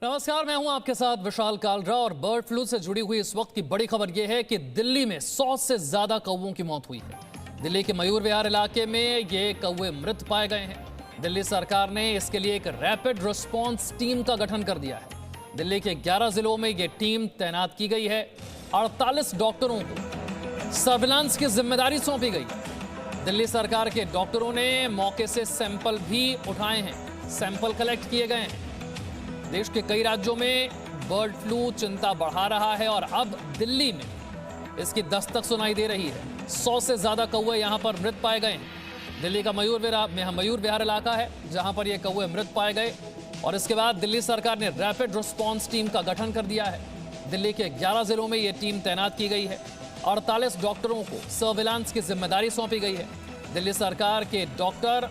नमस्कार, मैं हूं आपके साथ विशाल कालरा और बर्ड फ्लू से जुड़ी हुई इस वक्त की बड़ी खबर यह है कि दिल्ली में 100 से ज्यादा कौवों की मौत हुई है। दिल्ली के मयूर विहार इलाके में ये कौवे मृत पाए गए हैं। दिल्ली सरकार ने इसके लिए एक रैपिड रिस्पांस टीम का गठन कर दिया है। दिल्ली के 11 जिलों में ये टीम तैनात की गई है। 48 डॉक्टरों को सर्विलांस की जिम्मेदारी सौंपी गई है। दिल्ली सरकार के डॉक्टरों ने मौके से सैंपल भी उठाए हैं, सैंपल कलेक्ट किए गए हैं। देश के कई राज्यों में बर्ड फ्लू चिंता बढ़ा रहा है और अब दिल्ली में इसकी दस्तक सुनाई दे रही है। 100 से ज्यादा कौवे यहां पर मृत पाए गए हैं। दिल्ली का मयूर विहार इलाका है जहां पर ये कौवे मृत पाए गए और इसके बाद दिल्ली सरकार ने रैपिड रिस्पांस टीम का गठन कर दिया है। दिल्ली के 11 जिलों में ये टीम तैनात की गई है। 48 डॉक्टरों को सर्विलांस की जिम्मेदारी सौंपी गई है। दिल्ली सरकार के डॉक्टर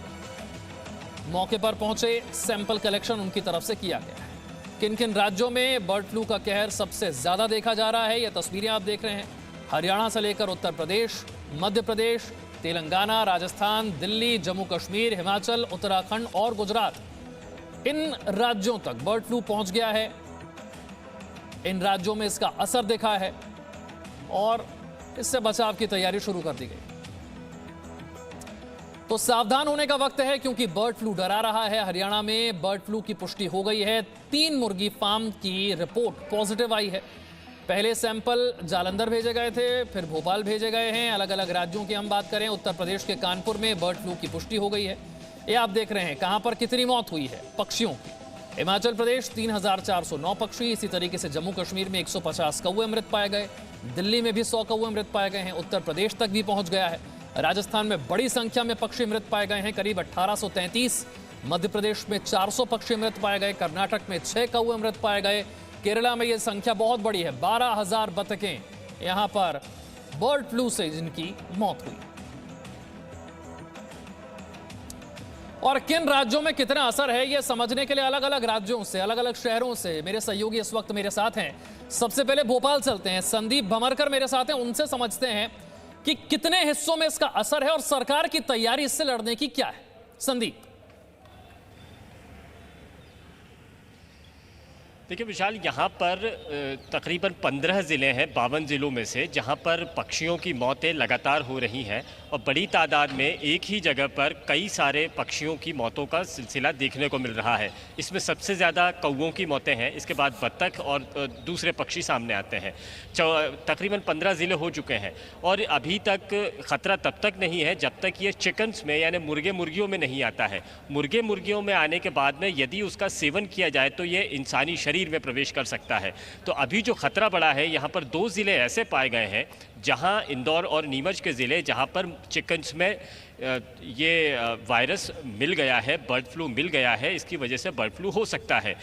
मौके पर पहुंचे, सैंपल कलेक्शन उनकी तरफ से किया गया है। किन किन राज्यों में बर्ड फ्लू का कहर सबसे ज्यादा देखा जा रहा है, ये तस्वीरें आप देख रहे हैं। हरियाणा से लेकर उत्तर प्रदेश, मध्य प्रदेश, तेलंगाना, राजस्थान, दिल्ली, जम्मू कश्मीर, हिमाचल, उत्तराखंड और गुजरात, इन राज्यों तक बर्ड फ्लू पहुंच गया है। इन राज्यों में इसका असर दिखा है और इससे बचाव की तैयारी शुरू कर दी गई। तो सावधान होने का वक्त है क्योंकि बर्ड फ्लू डरा रहा है। हरियाणा में बर्ड फ्लू की पुष्टि हो गई है। 3 मुर्गी फार्म की रिपोर्ट पॉजिटिव आई है। पहले सैंपल जालंधर भेजे गए थे, फिर भोपाल भेजे गए हैं। अलग अलग राज्यों की हम बात करें, उत्तर प्रदेश के कानपुर में बर्ड फ्लू की पुष्टि हो गई है। ये आप देख रहे हैं कहां पर कितनी मौत हुई है पक्षियों की। हिमाचल प्रदेश 3409 पक्षी, इसी तरीके से जम्मू कश्मीर में 150 कौवे मृत पाए गए। दिल्ली में भी 100 कौवे मृत पाए गए हैं। उत्तर प्रदेश तक भी पहुंच गया है। राजस्थान में बड़ी संख्या में पक्षी मृत पाए गए हैं, करीब 1833। मध्य प्रदेश में 400 पक्षी मृत पाए गए। कर्नाटक में 6 कौवे मृत पाए गए। केरला में यह संख्या बहुत बड़ी है, 12,000 बतखें यहां पर बर्ड फ्लू से जिनकी मौत हुई। और किन राज्यों में कितना असर है, यह समझने के लिए अलग अलग राज्यों से, अलग अलग शहरों से मेरे सहयोगी इस वक्त मेरे साथ हैं। सबसे पहले भोपाल चलते हैं, संदीप भमरकर मेरे साथ हैं, उनसे समझते हैं कि कितने हिस्सों में इसका असर है और सरकार की तैयारी इससे लड़ने की क्या है। संदीप। देखिए विशाल, यहाँ पर तकरीबन 15 ज़िले हैं 52 ज़िलों में से, जहाँ पर पक्षियों की मौतें लगातार हो रही हैं और बड़ी तादाद में एक ही जगह पर कई सारे पक्षियों की मौतों का सिलसिला देखने को मिल रहा है। इसमें सबसे ज़्यादा कौवों की मौतें हैं, इसके बाद बत्तख और दूसरे पक्षी सामने आते हैं। तकरीबन 15 ज़िले हो चुके हैं और अभी तक ख़तरा तब तक नहीं है जब तक ये चिकन्स में यानी मुर्गे मुर्गियों में नहीं आता है। मुर्गे मुर्गियों में आने के बाद में यदि उसका सेवन किया जाए तो ये इंसानी शरीर में प्रवेश कर सकता है। तो अभी जो खतरा बढ़ा है, यहाँ पर 2 ज़िले ऐसे पाए गए हैं जहाँ इंदौर और नीमच के ज़िले, जहाँ पर चिकन्स में ये वायरस मिल गया है, बर्ड फ्लू मिल गया है। इसकी वजह से बर्ड फ्लू हो सकता है।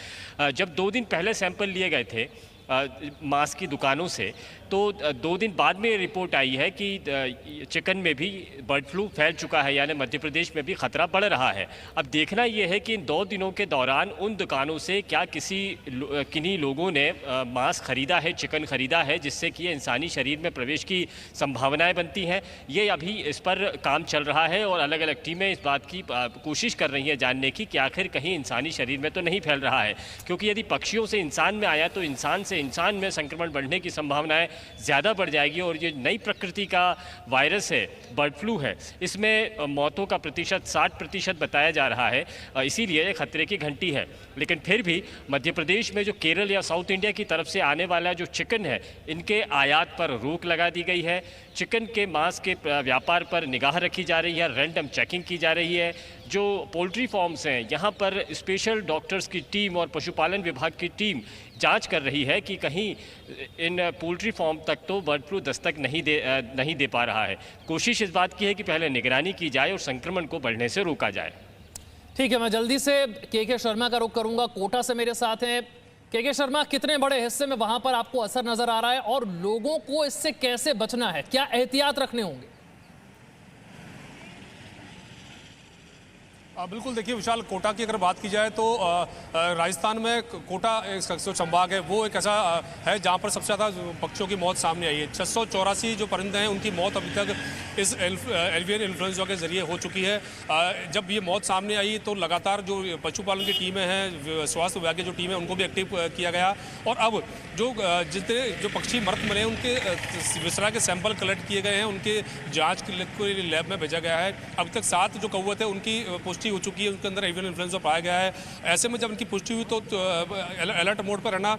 जब 2 दिन पहले सैंपल लिए गए थे मांस की दुकानों से, तो 2 दिन बाद में रिपोर्ट आई है कि चिकन में भी बर्ड फ्लू फैल चुका है, यानी मध्य प्रदेश में भी खतरा बढ़ रहा है। अब देखना यह है कि इन 2 दिनों के दौरान उन दुकानों से क्या किन्हीं लोगों ने मांस खरीदा है, चिकन खरीदा है, जिससे कि ये इंसानी शरीर में प्रवेश की संभावनाएं बनती हैं। ये अभी इस पर काम चल रहा है और अलग अलग टीमें इस बात की कोशिश कर रही हैं जानने की कि आखिर कहीं इंसानी शरीर में तो नहीं फैल रहा है, क्योंकि यदि पक्षियों से इंसान में आया तो इंसान से इंसान में संक्रमण बढ़ने की संभावनाएं ज़्यादा बढ़ जाएगी। और ये नई प्रकृति का वायरस है, बर्ड फ्लू है, इसमें मौतों का प्रतिशत 60% बताया जा रहा है। इसीलिए ये खतरे की घंटी है। लेकिन फिर भी मध्य प्रदेश में जो केरल या साउथ इंडिया की तरफ से आने वाला जो चिकन है, इनके आयात पर रोक लगा दी गई है। चिकन के मांस के व्यापार पर निगाह रखी जा रही है, रैंडम चेकिंग की जा रही है। जो पोल्ट्री फार्म्स हैं, यहाँ पर स्पेशल डॉक्टर्स की टीम और पशुपालन विभाग की टीम जांच कर रही है कि कहीं इन पोल्ट्री फार्म तक तो बर्ड फ्लू दस्तक नहीं दे पा रहा है। कोशिश इस बात की है कि पहले निगरानी की जाए और संक्रमण को बढ़ने से रोका जाए। ठीक है, मैं जल्दी से के शर्मा का रुख करूंगा, कोटा से मेरे साथ हैं। के शर्मा, कितने बड़े हिस्से में वहां पर आपको असर नजर आ रहा है और लोगों को इससे कैसे बचना है, क्या एहतियात रखने होंगे? बिल्कुल, देखिए विशाल, कोटा की अगर बात की जाए तो राजस्थान में कोटा जो संभाग है वो एक ऐसा है जहां पर सबसे ज़्यादा पक्षियों की मौत सामने आई है। 684 जो परिंदे हैं उनकी मौत अभी तक इस एवियन इन्फ्लुएंजा के जरिए हो चुकी है। जब ये मौत सामने आई तो लगातार जो पशुपालन की टीमें हैं, स्वास्थ्य विभाग की जो टीम है, उनको भी एक्टिव किया गया और अब जितने जो पक्षी मृत मिले उनके विसरा के सैंपल कलेक्ट किए गए हैं, उनके जाँच के लिए लैब में भेजा गया है। अभी तक 7 जो कौवे थे उनकी पुष्टि हो चुकी है, उनके अंदर एवियन इन्फ्लुएंजा पाया गया है। ऐसे में जब इनकी पुष्टि हुई तो अलर्ट मोड पर रहना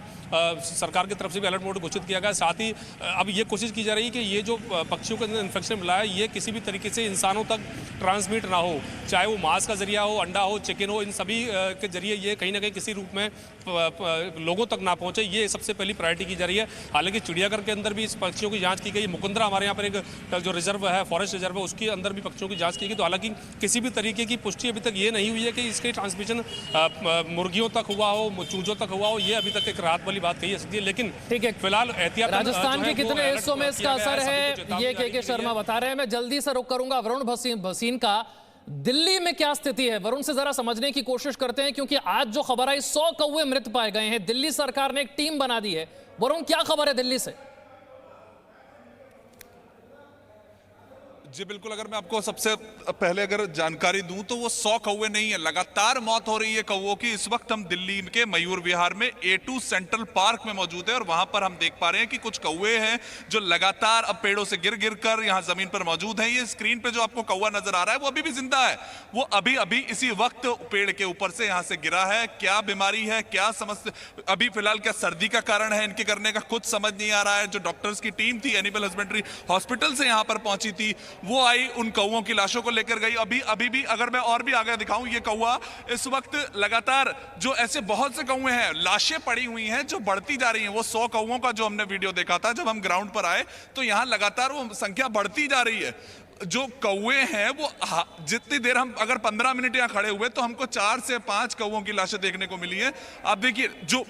सरकार की तरफ से भी अलर्ट मोड घोषित किया गया। साथ ही अब ये कोशिश की जा रही है कि ये जो पक्षियों के अंदर इन्फेक्शन मिला है ये किसी भी तरीके से इंसानों तक ट्रांसमिट ना हो, चाहे वो मांस का जरिया हो, अंडा हो, चिकन हो, इन सभी के जरिए ये कहीं ना कहीं किसी रूप में लोगों तक ना पहुंचे, ये सबसे पहली प्रायोरिटी की जा रही है। हालांकि चिड़ियाघर के अंदर भी इस पक्षियों की जाँच की गई। मुकुंदरा हमारे यहाँ पर एक जो रिजर्व है, फॉरेस्ट रिजर्व है, उसके अंदर भी पक्षियों की जाँच की गई। तो हालांकि किसी भी तरीके की पुष्टि अभी तक ये नहीं हुई है कि इसके ट्रांसमिशन मुर्गियों तक हुआ हो, चूजों तक हुआ हो, ये अभी तक एक राहत वाली बात कही जा सकती है। लेकिन ठीक है, फिलहाल एहतियात राजस्थान के कितने हिस्सों में इसका असर है ये के शर्मा बता रहे हैं। मैं जल्दी से रुक करूंगा वरुण भसीन का। दिल्ली में क्या स्थिति है वरुण से जरा समझने की कोशिश करते हैं, क्योंकि आज जो खबर आई 100 कौवे मृत पाए गए हैं। दिल्ली सरकार ने एक टीम बना दी है। वरुण, क्या खबर है दिल्ली से? जी बिल्कुल, अगर मैं आपको सबसे पहले अगर जानकारी दूं तो वो 100 कौवे नहीं है, लगातार मौत हो रही है कौवों की। इस वक्त हम दिल्ली के मयूर विहार में A2 सेंट्रल पार्क में मौजूद है और वहां पर हम देख पा रहे हैं कि कुछ कौवे हैं जो लगातार अब पेड़ों से गिर गिर कर यहां जमीन पर मौजूद हैं। ये स्क्रीन पे जो आपको कौवा नजर आ रहा है वो अभी भी जिंदा है, वो अभी अभी इसी वक्त पेड़ के ऊपर से यहां से गिरा है। क्या बीमारी है, क्या समस्या, अभी फिलहाल क्या सर्दी का कारण है इनके करने का, कुछ समझ नहीं आ रहा है। जो डॉक्टर्स की टीम थी एनिमल हस्बेंड्री हॉस्पिटल से यहां पर पहुंची थी, वो आई, उन कौवों की लाशों को लेकर गई। अभी भी अगर मैं और भी आगे दिखाऊं, ये कौवा इस वक्त लगातार, जो ऐसे बहुत से कौवे हैं, लाशें पड़ी हुई हैं जो बढ़ती जा रही हैं। वो 100 कौवों का जो हमने वीडियो देखा था जब हम ग्राउंड पर आए, तो यहां लगातार वो संख्या बढ़ती जा रही है। जो कौवे हैं वो जितनी देर हम अगर 15 मिनट यहां खड़े हुए तो हमको 4 से 5 कौवों की लाशें देखने को मिली है। आप देखिए, जो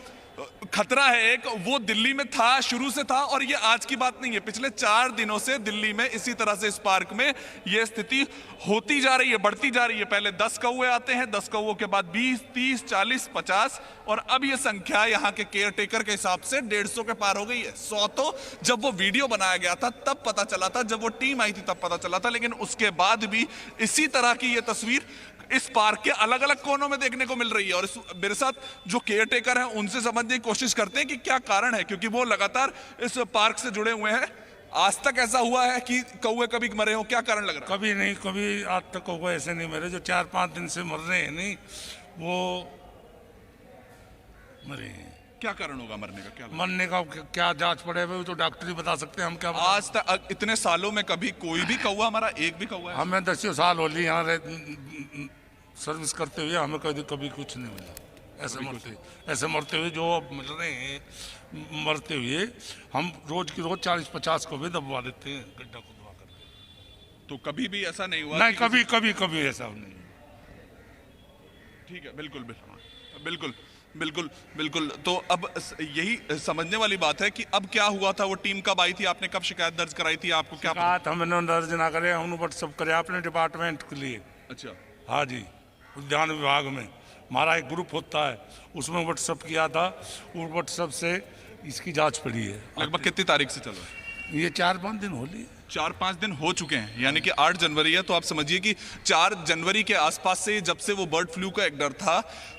खतरा है एक, वो दिल्ली में था, शुरू से था, और ये आज की बात नहीं है। पिछले 4 दिनों से दिल्ली में इसी तरह से इस पार्क में ये स्थिति होती जा रही है, बढ़ती जा रही है। पहले 10 कौवे आते हैं, 10 कौवों के बाद 20, 30, 40, 50, और अब ये संख्या यहाँ के केयर टेकर के हिसाब से 150 के पार हो गई है। 100 तो जब वो वीडियो बनाया गया था तब पता चला था, जब वो टीम आई थी तब पता चला था, लेकिन उसके बाद भी इसी तरह की ये तस्वीर इस पार्क के अलग अलग कोनों में देखने को मिल रही है। और मेरे साथ जो केयर टेकर हैं उनसे समझने की कोशिश करते हैं कि क्या कारण है, क्योंकि वो लगातार इस पार्क से जुड़े हुए हैं। आज तक ऐसा हुआ है कि कौवे कभी मरे हो, क्या कारण लग रहा है? कभी नहीं, कभी आज तक कौवे ऐसे नहीं मरे। जो 4-5 दिन से मर रहे हैं नहीं, वो मरे हैं। क्या कारण होगा मरने का? क्या मरने का क्या जांच पड़े हुए तो डॉक्टर ही बता सकते हैं, हम क्या बता। आज तक इतने सालों में कभी कोई भी कौवा हमारा, एक भी कौवा है? हमें 10 साल हो ली यहाँ सर्विस करते हुए, हमें कभी कुछ नहीं मिला। ऐसे मरते हुए जो अब मिल रहे हैं, मरते हुए हम रोज की रोज 40-50 को भी दबवा देते हैं, गड्ढा खुदवा कर। तो कभी भी ऐसा नहीं हुआ? नहीं, कभी ऐसा नहीं। ठीक है, बिल्कुल। तो अब यही समझने वाली बात है कि अब क्या हुआ था, वो टीम कब आई थी, आपने कब शिकायत दर्ज कराई थी, आपको क्या शिकायत हमने दर्ज ना करे, हम व्हाट्सअप करे अपने डिपार्टमेंट के लिए। अच्छा, हाँ जी, उद्यान विभाग में हमारा एक ग्रुप होता है, उसमें व्हाट्सअप किया था, और व्हाट्सअप से इसकी जांच पड़ी है। लगभग कितनी तारीख से चल रहा है? ये 4-5 दिन हो लिए। 4-5 दिन हो चुके हैं, यानी कि 8 जनवरी है, तो आप समझिए कि 4 जनवरी के आसपास से, जब से वो बर्ड फ्लू का एक डर था,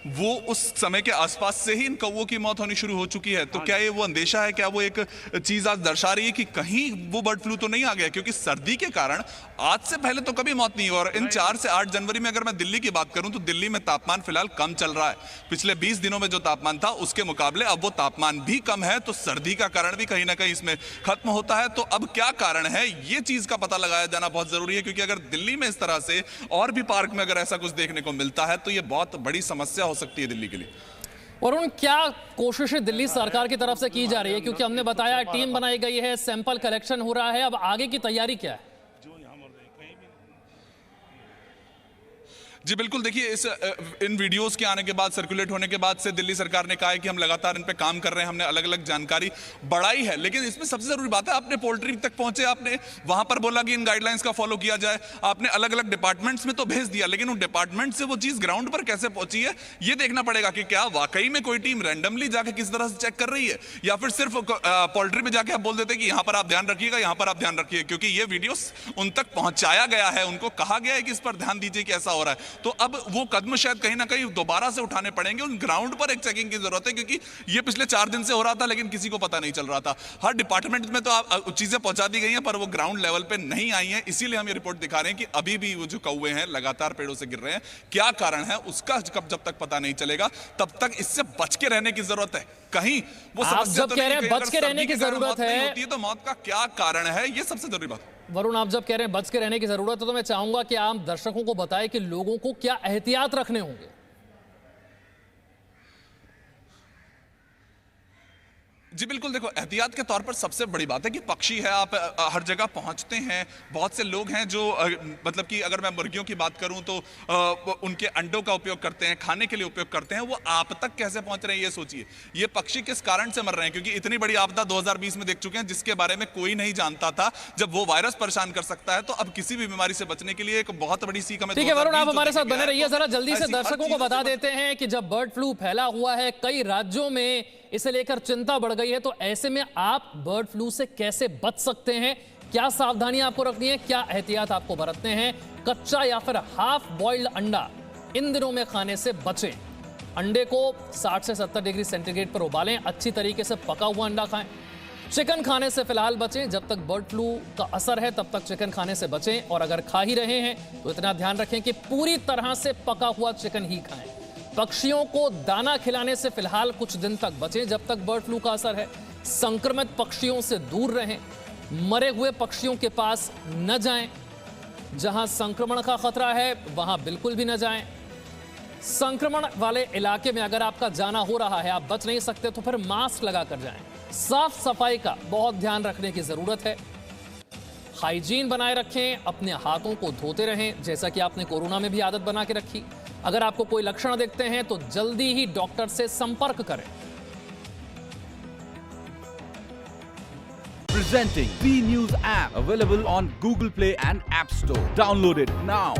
वो उस समय के आसपास से ही इन कौवों की मौत होनी शुरू हो चुकी है। तो क्या ये वो अंदेशा है, क्या वो एक चीज आज दर्शा रही है कि कहीं वो बर्ड फ्लू तो नहीं आ गया? क्योंकि सर्दी के कारण आज से पहले तो कभी मौत नहीं हुई, और इन 4 से 8 जनवरी में अगर मैं दिल्ली की बात करूं तो दिल्ली में तापमान फिलहाल कम चल रहा है। पिछले 20 दिनों में जो तापमान था उसके मुकाबले अब वो तापमान भी कम है, तो सर्दी का कारण भी कहीं ना कहीं इसमें खत्म होता है। तो अब क्या कारण है, ये चीज का पता लगाया जाना बहुत जरूरी है, क्योंकि अगर दिल्ली में इस तरह से और भी पार्क में अगर ऐसा कुछ देखने को मिलता है तो ये बहुत बड़ी समस्या हो सकती है दिल्ली के लिए। और उन क्या कोशिशें दिल्ली सरकार की तरफ से की जा रही है, क्योंकि हमने बताया टीम बनाई गई है, सैंपल कलेक्शन हो रहा है, अब आगे की तैयारी क्या है? जी बिल्कुल, देखिए इन वीडियोस के आने के बाद, सर्कुलेट होने के बाद से दिल्ली सरकार ने कहा है कि हम लगातार इन पे काम कर रहे हैं, हमने अलग अलग जानकारी बढ़ाई है। लेकिन इसमें सबसे जरूरी बात है, आपने पोल्ट्री तक पहुंचे, आपने वहां पर बोला कि इन गाइडलाइंस का फॉलो किया जाए, आपने अलग अलग डिपार्टमेंट्स में तो भेज दिया, लेकिन उन डिपार्टमेंट से वो चीज ग्राउंड पर कैसे पहुंची है ये देखना पड़ेगा कि क्या वाकई में कोई टीम रैंडमली जाके किस तरह से चेक कर रही है, या फिर सिर्फ पोल्ट्री पे जाके आप बोल देते कि यहां पर आप ध्यान रखिएगा, यहां पर आप ध्यान रखिए, क्योंकि ये वीडियोस उन तक पहुंचाया गया है, उनको कहा गया है कि इस पर ध्यान दीजिए कि ऐसा हो रहा है। तो अब वो कदम शायद कहीं ना कहीं दोबारा से उठाने पड़ेंगे, उन ग्राउंड पर एक चेकिंग की जरूरत है, क्योंकि ये पिछले 4 दिन से हो रहा था लेकिन किसी को पता नहीं चल रहा था। हर डिपार्टमेंट में तो आप चीजें पहुंचा दी गई हैं, पर वो ग्राउंड लेवल पे नहीं आई हैं। इसीलिए हम ये रिपोर्ट दिखा रहे हैं कि अभी भी वो जो कौवे हैं लगातार पेड़ों से गिर रहे हैं। क्या कारण है उसका जब तक पता नहीं चलेगा तब तक इससे बच के रहने की जरूरत है। कहीं वो समस्या जब कह रहे हैं बच के रहने की जरूरत है, तो मौत का क्या कारण है, ये सबसे जरूरी बात। वरुण, आप जब कह रहे हैं बच के रहने की जरूरत है, तो मैं चाहूंगा कि आम दर्शकों को बताएं कि लोगों को क्या एहतियात रखने होंगे। जी बिल्कुल, देखो एहतियात के तौर पर सबसे बड़ी बात है कि पक्षी है, आप हर जगह पहुंचते हैं, बहुत से लोग हैं जो मतलब कि अगर मैं मुर्गियों की बात करूं तो उनके अंडों का उपयोग करते हैं, खाने के लिए उपयोग करते हैं, वो आप तक कैसे पहुंच रहे हैं ये सोचिए। ये पक्षी किस कारण से मर रहे हैं, क्योंकि इतनी बड़ी आपदा 2020 में देख चुके हैं जिसके बारे में कोई नहीं जानता था। जब वो वायरस परेशान कर सकता है तो अब किसी भी बीमारी से बचने के लिए एक बहुत बड़ी सीख हमें। ठीक है वरुण, आप हमारे साथ बने रहिए। जरा जल्दी से दर्शकों को बता देते हैं कि जब बर्ड फ्लू फैला हुआ है, कई राज्यों में इसे लेकर चिंता बढ़ गई है, तो ऐसे में आप बर्ड फ्लू से कैसे बच सकते हैं, क्या सावधानियां आपको रखनी है, क्या एहतियात आपको बरतने हैं। कच्चा या फिर हाफ बॉइल्ड अंडा इन दिनों में खाने से बचें। अंडे को 60 से 70 डिग्री सेंटीग्रेड पर उबालें, अच्छी तरीके से पका हुआ अंडा खाएं। चिकन खाने से फिलहाल बचें, जब तक बर्ड फ्लू का असर है तब तक चिकन खाने से बचें, और अगर खा ही रहे हैं तो इतना ध्यान रखें कि पूरी तरह से पका हुआ चिकन ही खाएं। पक्षियों को दाना खिलाने से फिलहाल कुछ दिन तक बचें जब तक बर्ड फ्लू का असर है। संक्रमित पक्षियों से दूर रहें, मरे हुए पक्षियों के पास न जाएं, जहां संक्रमण का खतरा है वहां बिल्कुल भी न जाएं। संक्रमण वाले इलाके में अगर आपका जाना हो रहा है, आप बच नहीं सकते, तो फिर मास्क लगाकर जाएं। साफ सफाई का बहुत ध्यान रखने की जरूरत है। हाइजीन बनाए रखें, अपने हाथों को धोते रहें, जैसा कि आपने कोरोना में भी आदत बना के रखी। अगर आपको कोई लक्षण दिखते हैं तो जल्दी ही डॉक्टर से संपर्क करें। Presenting B News app, available on Google Play and App Store. Download it now.